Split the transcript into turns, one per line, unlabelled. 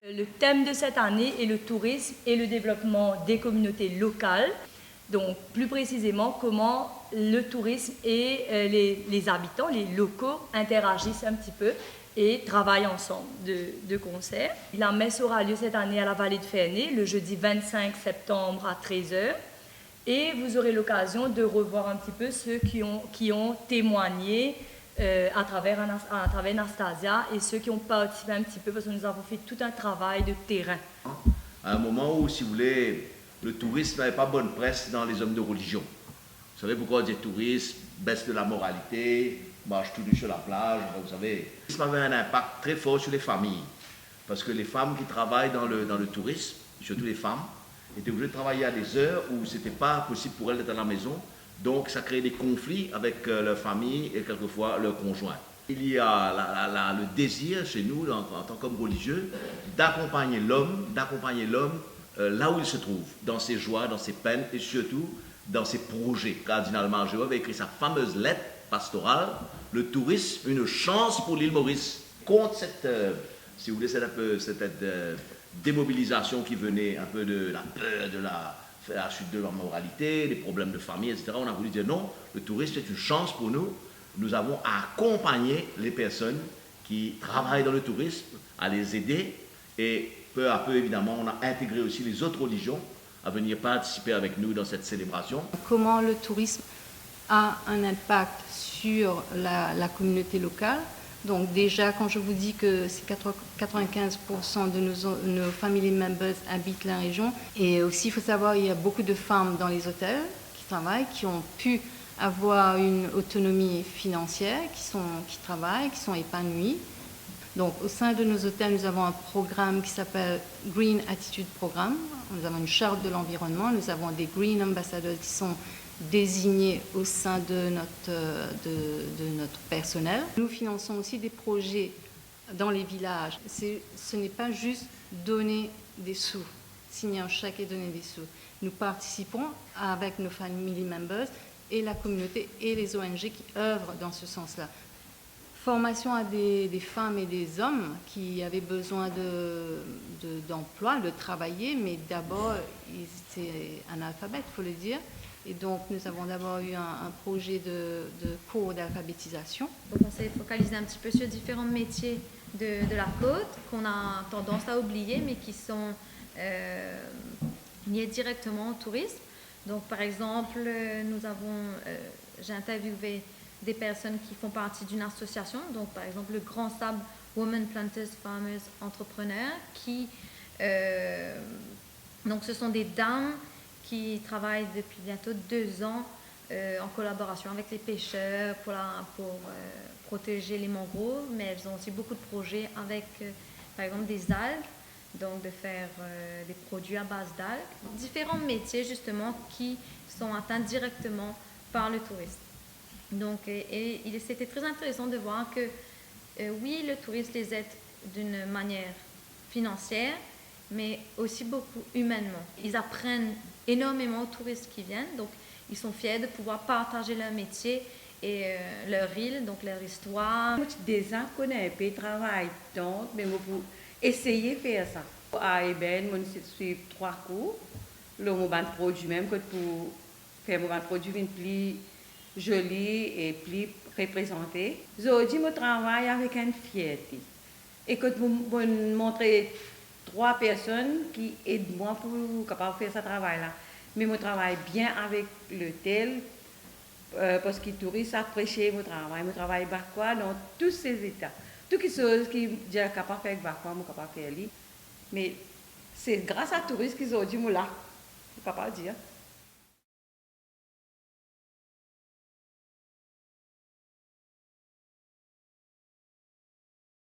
Le thème de cette année est le tourisme et le développement des communautés locales. Donc, plus précisément, comment le tourisme et les habitants, les locaux, interagissent un petit peu et travaillent ensemble de concert. La messe aura lieu cette année à la Vallée de Ferney, le jeudi 25 septembre à 13 h. Et vous aurez l'occasion de revoir un petit peu ceux qui ont témoigné à travers Anastasia et ceux qui ont participé un petit peu parce que nous avons fait tout un travail de terrain.
À un moment où, si vous voulez, le tourisme n'avait pas bonne presse dans les hommes de religion. Vous savez pourquoi on dit tourisme, baisse de la moralité, marche tout nu sur la plage, vous savez. Le tourisme avait un impact très fort sur les familles. Parce que les femmes qui travaillent dans le tourisme, surtout les femmes, étaient obligées de travailler à des heures où ce n'était pas possible pour elles d'être à la maison. Donc ça crée des conflits avec leur famille et quelquefois leur conjoint. Il y a le désir chez nous, en tant qu'hommes religieux, d'accompagner l'homme là où il se trouve, dans ses joies, dans ses peines et surtout dans ses projets. Cardinal Margeau avait écrit sa fameuse lettre pastorale, le tourisme, une chance pour l'île Maurice. Contre cette, si vous voulez, cette démobilisation qui venait un peu de la peur, de la chute de la moralité, des problèmes de famille, etc. On a voulu dire non, le tourisme est une chance pour nous. Nous avons à accompagner les personnes qui travaillent dans le tourisme, à les aider et peu à peu, évidemment, on a intégré aussi les autres religions à venir participer avec nous dans cette célébration.
Comment le tourisme a un impact sur la communauté locale. Donc déjà, quand je vous dis que 95% de nos family members habitent la région, et aussi il faut savoir qu'il y a beaucoup de femmes dans les hôtels qui travaillent, qui ont pu avoir une autonomie financière, qui travaillent, qui sont épanouies. Donc au sein de nos hôtels, nous avons un programme qui s'appelle Green Attitude Programme. Nous avons une charte de l'environnement, nous avons des Green Ambassadors qui sont désignés au sein de notre personnel. Nous finançons aussi des projets dans les villages. Ce n'est pas juste donner des sous, signer un chèque et donner des sous. Nous participons avec nos family members et la communauté et les ONG qui œuvrent dans ce sens-là. Formation à des femmes et des hommes qui avaient besoin d'emploi, de travailler, mais d'abord, ils étaient analphabètes, il faut le dire. Et donc, nous avons d'abord eu un projet de cours d'alphabétisation.
Donc, on s'est focalisé un petit peu sur différents métiers de la côte qu'on a tendance à oublier, mais qui sont liés directement au tourisme. Donc, par exemple, j'ai interviewé des personnes qui font partie d'une association, donc par exemple le Grand Sable Women Planters Farmers Entrepreneurs, donc ce sont des dames qui travaillent depuis bientôt 2 ans en collaboration avec les pêcheurs pour protéger les mangroves, mais elles ont aussi beaucoup de projets avec par exemple des algues, donc de faire des produits à base d'algues. Différents métiers justement qui sont atteints directement par le tourisme. Donc, c'était très intéressant de voir que oui, le tourisme les aide d'une manière financière, mais aussi beaucoup humainement. Ils apprennent énormément aux touristes qui viennent, donc ils sont fiers de pouvoir partager leur métier et leur île, donc leur histoire.
Des gens connaissent pas travail, donc, mais pour essayer de faire ça. À Eben, on suit 3 cours. Le moment de produit même, pour faire un moment de produit plus joli et plus représenté. Je dis mon travail avec une fierté. Et que vous montrer 3 personnes qui aident moi pour capable faire ce travail-là. Mais mon travail bien avec l'hôtel, parce que les touristes apprécient mon travail. Mon travail quoi dans tous ces états. Toutes les choses qui sont capables de faire avec Bakwa, je suis capable de faire. Mais c'est grâce à les touristes qu'ils ont dit, moi là, je suis capable de dire.